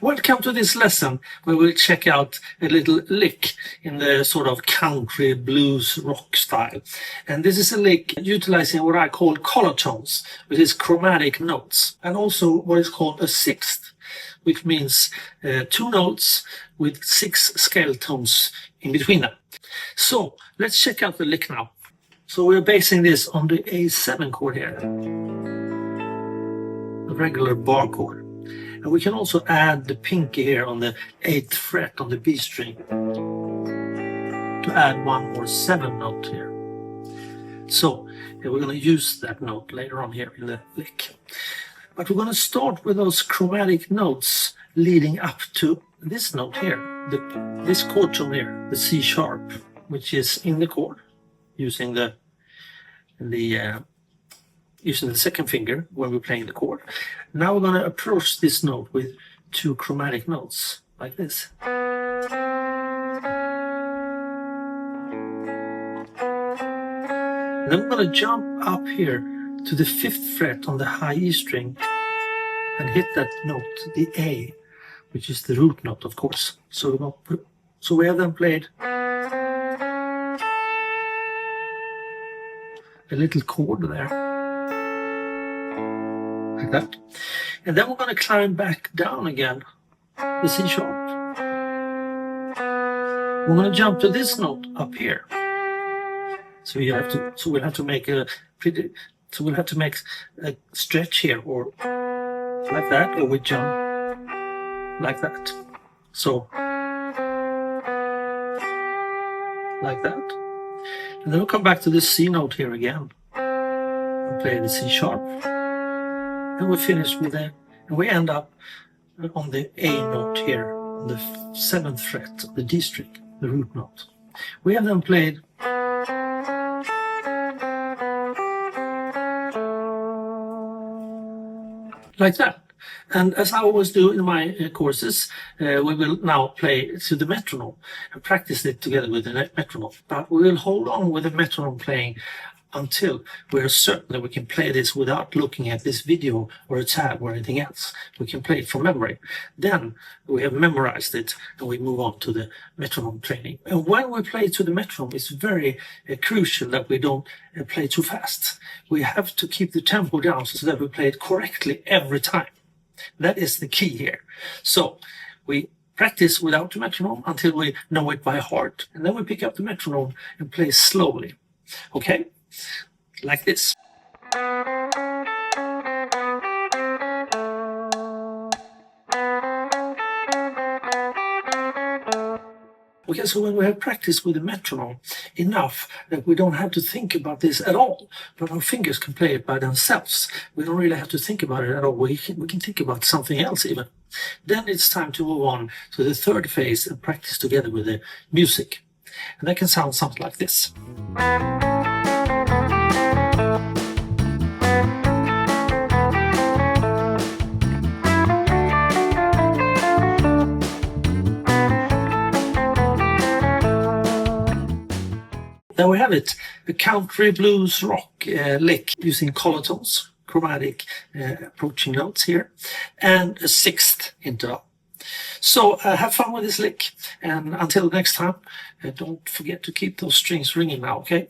Welcome to this lesson where we'll check out a little lick in the sort of country blues rock style. And this is a lick utilizing what I call color tones, which is chromatic notes, and also what is called a sixth, which means 2 notes with 6 scale tones in between them. So let's check out the lick now. So we're basing this on the A7 chord here, the regular bar chord. And we can also add the pinky here on the 8th fret on the B string to add one more 7 note here. So we're going to use that note later on here in the lick. But we're going to start with those chromatic notes leading up to this note here, this chord tone here, the C sharp, which is in the chord, using the second finger when we're playing the chord. Now we're going to approach this note with 2 chromatic notes, like this. And then we're going to jump up here to the 5th fret on the high E string and hit that note, the A, which is the root note, of course. So we have then played a little chord there, like that. And then we're going to climb back down again, the C sharp. We're going to jump to this note up here. So we'll have to make a stretch here, or like that, or we jump like that. So like that. And then we'll come back to this C note here again and play the C sharp. And we finish with that, and we end up on the A note here, on the 7th fret of the D string, the root note. We have then played like that. And as I always do in my courses, we will now play to the metronome and practice it together with the metronome. But we will hold on with the metronome playing until we're certain that we can play this without looking at this video or a tab or anything else. We can play it from memory. Then we have memorized it and we move on to the metronome training. And when we play to the metronome, it's very crucial that we don't play too fast. We have to keep the tempo down so that we play it correctly every time. That is the key here. So we practice without the metronome until we know it by heart, and then we pick up the metronome and play slowly. Okay? Like this. Okay, so when we have practiced with the metronome enough that we don't have to think about this at all, but our fingers can play it by themselves. We don't really have to think about it at all. We can think about something else even. Then it's time to move on to the 3rd phase and practice together with the music. And that can sound something like this. There we have it, the country blues rock lick using color tones, chromatic approaching notes here, and a 6th interval. So have fun with this lick, and until next time, don't forget to keep those strings ringing now, okay?